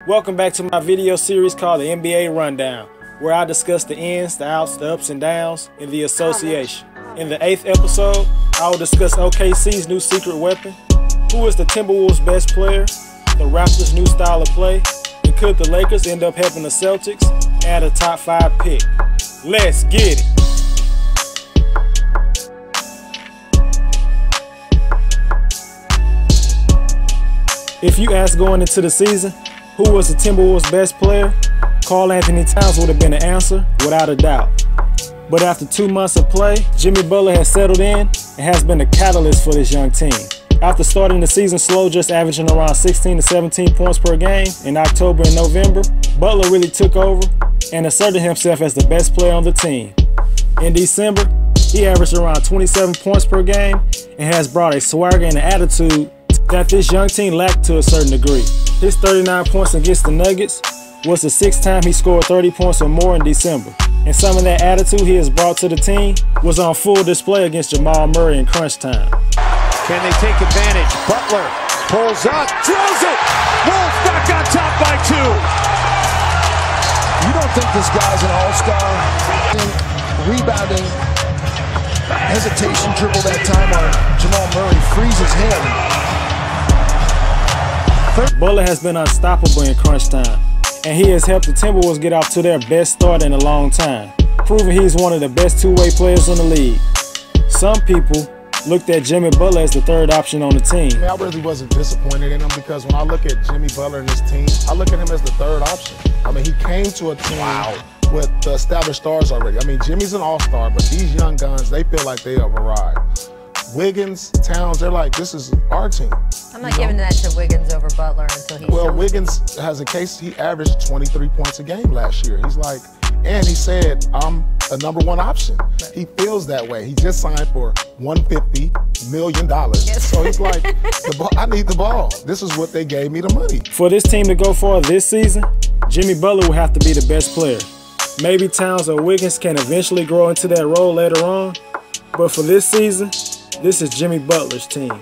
Welcome back to my video series called the NBA Rundown, where I discuss the ins, the outs, the ups and downs in the association. In the 8th episode, I will discuss OKC's new secret weapon, who is the Timberwolves' best player, the Raptors' new style of play, and could the Lakers end up helping the Celtics add a top 5 pick. Let's get it! If you ask going into the season, who was the Timberwolves' best player, Karl-Anthony Towns would have been the answer, without a doubt. But after 2 months of play, Jimmy Butler has settled in and has been a catalyst for this young team. After starting the season slow, just averaging around 16 to 17 points per game in October and November, Butler really took over and asserted himself as the best player on the team. In December, he averaged around 27 points per game and has brought a swagger and an attitude that this young team lacked to a certain degree. His 39 points against the Nuggets was the 6th time he scored 30 points or more in December. And some of that attitude he has brought to the team was on full display against Jamal Murray in crunch time. Can they take advantage? Butler pulls up, throws it! Wolves back on top by 2! You don't think this guy's an all-star? Rebounding, hesitation dribble that time on Jamal Murray freezes him. Butler has been unstoppable in crunch time, and he has helped the Timberwolves get off to their best start in a long time, proving he's one of the best two-way players in the league. Some people looked at Jimmy Butler as the third option on the team. I really wasn't disappointed in him because when I look at Jimmy Butler and his team, I look at him as the third option. I mean, he came to a team with the established stars already. I mean, Jimmy's an all-star, but these young guns, they feel like they have arrived. Wiggins, Towns, they're like, this is our team. I'm not giving that to Wiggins over Butler until he Well, Wiggins has a case, he averaged 23 points a game last year. He's like, and he said, I'm a #1 option. He feels that way. He just signed for $150 million. Yes. So he's like, I need the ball. This is what they gave me the money. For this team to go far this season, Jimmy Butler will have to be the best player. Maybe Towns or Wiggins can eventually grow into that role later on, but for this season, this is Jimmy Butler's team.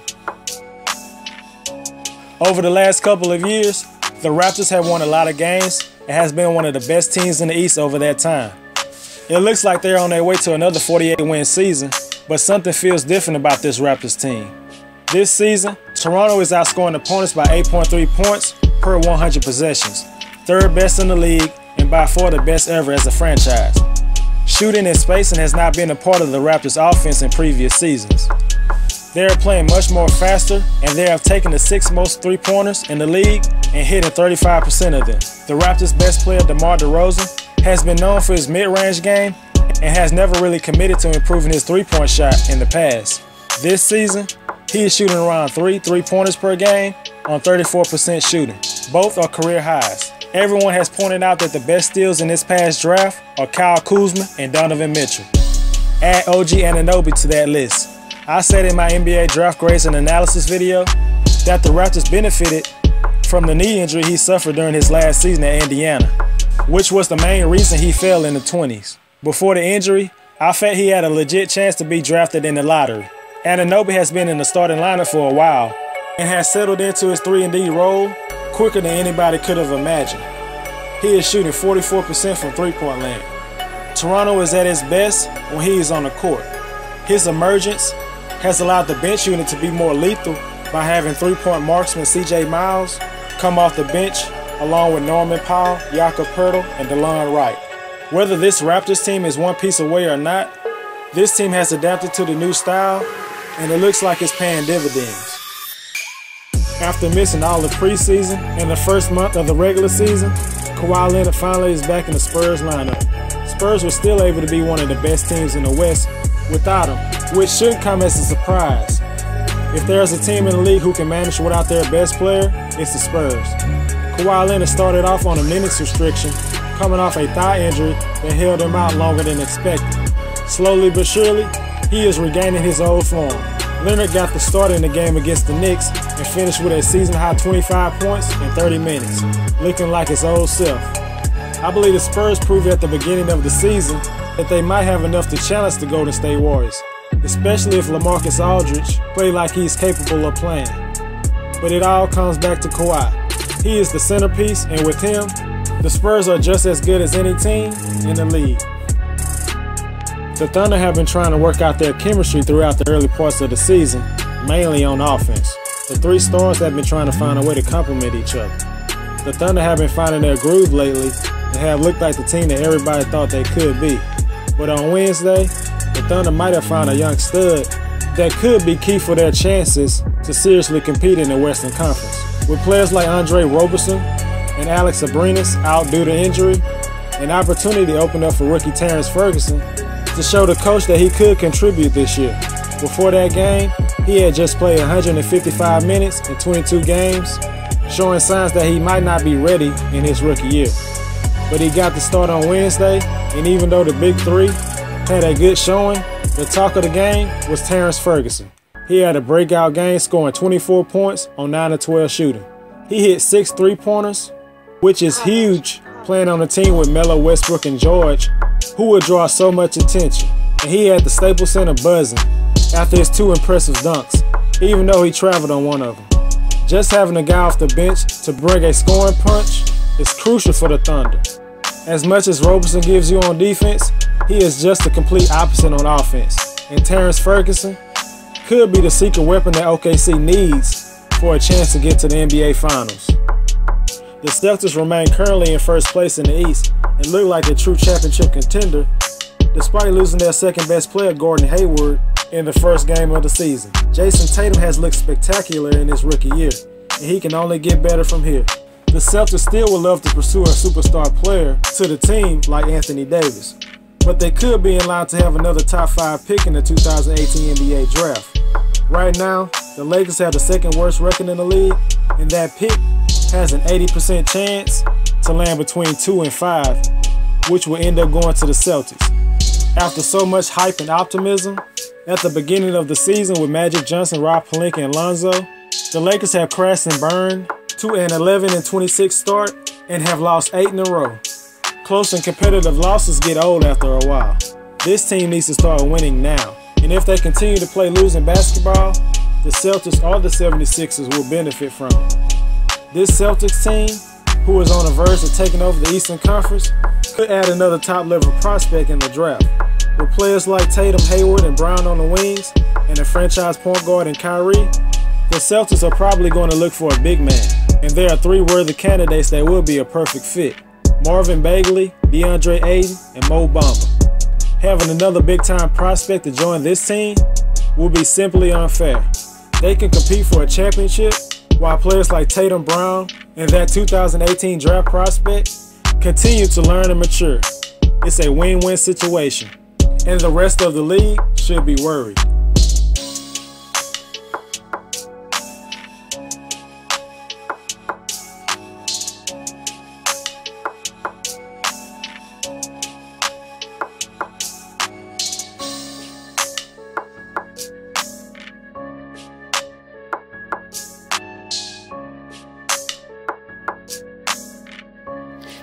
Over the last couple of years, the Raptors have won a lot of games and has been one of the best teams in the East over that time. It looks like they're on their way to another 48-win season, but something feels different about this Raptors team. This season, Toronto is outscoring opponents by 8.3 points per 100 possessions, 3rd best in the league and by far the best ever as a franchise. Shooting and spacing has not been a part of the Raptors' offense in previous seasons. They are playing much more faster, and they have taken the 6th most three-pointers in the league and hitting 35% of them. The Raptors' best player, DeMar DeRozan, has been known for his mid-range game and has never really committed to improving his three-point shot in the past. This season, he is shooting around 3 three-pointers per game on 34% shooting. Both are career highs. Everyone has pointed out that the best steals in this past draft are Kyle Kuzma and Donovan Mitchell. Add OG Anunoby to that list. I said in my NBA draft grades and analysis video that the Raptors benefited from the knee injury he suffered during his last season at Indiana, which was the main reason he fell in the 20s. Before the injury, I felt he had a legit chance to be drafted in the lottery. Anunoby has been in the starting lineup for a while and has settled into his 3-and-D role quicker than anybody could have imagined. He is shooting 44% from three-point land. Toronto is at its best when he is on the court. His emergence has allowed the bench unit to be more lethal by having three-point marksman CJ Miles come off the bench along with Norman Powell, Jakob Poeltl, and DeLon Wright. Whether this Raptors team is one piece away or not, this team has adapted to the new style and it looks like it's paying dividends. After missing all the preseason and the first month of the regular season, Kawhi Leonard finally is back in the Spurs lineup. Spurs were still able to be one of the best teams in the West without him, which should come as a surprise. If there's a team in the league who can manage without their best player, it's the Spurs. Kawhi Leonard started off on a minutes restriction, coming off a thigh injury that held him out longer than expected. Slowly but surely, he is regaining his old form. Leonard got the start in the game against the Knicks and finished with a season-high 25 points in 30 minutes, looking like his old self. I believe the Spurs proved at the beginning of the season that they might have enough to challenge the Golden State Warriors, especially if LaMarcus Aldridge plays like he's capable of playing. But it all comes back to Kawhi. He is the centerpiece, and with him, the Spurs are just as good as any team in the league. The Thunder have been trying to work out their chemistry throughout the early parts of the season, mainly on offense. The three stars have been trying to find a way to complement each other. The Thunder have been finding their groove lately and have looked like the team that everybody thought they could be. But on Wednesday, the Thunder might have found a young stud that could be key for their chances to seriously compete in the Western Conference. With players like Andre Roberson and Alex Abrines out due to injury, an opportunity opened up for rookie Terrence Ferguson to show the coach that he could contribute this year. Before that game, he had just played 155 minutes in 22 games, showing signs that he might not be ready in his rookie year. But he got the start on Wednesday, and even though the Big Three had a good showing, the talk of the game was Terrence Ferguson. He had a breakout game, scoring 24 points on 9 of 12 shooting. He hit 6 3-pointers, which is huge playing on a team with Melo, Westbrook, and George, who would draw so much attention. And he had the Staples Center buzzing after his 2 impressive dunks, even though he traveled on one of them. Just having a guy off the bench to bring a scoring punch is crucial for the Thunder. As much as Roberson gives you on defense, he is just the complete opposite on offense. And Terrence Ferguson could be the secret weapon that OKC needs for a chance to get to the NBA Finals. The Celtics remain currently in first place in the East and look like a true championship contender despite losing their second best player, Gordon Hayward, in the first game of the season. Jason Tatum has looked spectacular in his rookie year, and he can only get better from here. The Celtics still would love to pursue a superstar player to the team like Anthony Davis, but they could be in line to have another top 5 pick in the 2018 NBA draft. Right now, the Lakers have the second worst record in the league, and that pick has an 80% chance to land between 2 and 5, which will end up going to the Celtics. After so much hype and optimism at the beginning of the season with Magic Johnson, Rob Pelinka, and Lonzo, the Lakers have crashed and burned to an 11-26 start and have lost 8 in a row. Close and competitive losses get old after a while. This team needs to start winning now, and if they continue to play losing basketball, the Celtics or the 76ers will benefit from it. This Celtics team, who is on the verge of taking over the Eastern Conference, could add another top-level prospect in the draft. With players like Tatum, Hayward, and Brown on the wings, and a franchise point guard in Kyrie, the Celtics are probably going to look for a big man. And there are 3 worthy candidates that will be a perfect fit: Marvin Bagley, DeAndre Ayton, and Mo Bamba. Having another big-time prospect to join this team will be simply unfair. They can compete for a championship, while players like Tatum, Brown, and that 2018 draft prospect continue to learn and mature. It's a win-win situation, and the rest of the league should be worried.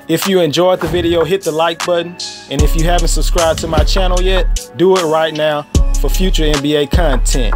If you enjoyed the video, hit the like button, and if you haven't subscribed to my channel yet, do it right now for future NBA content.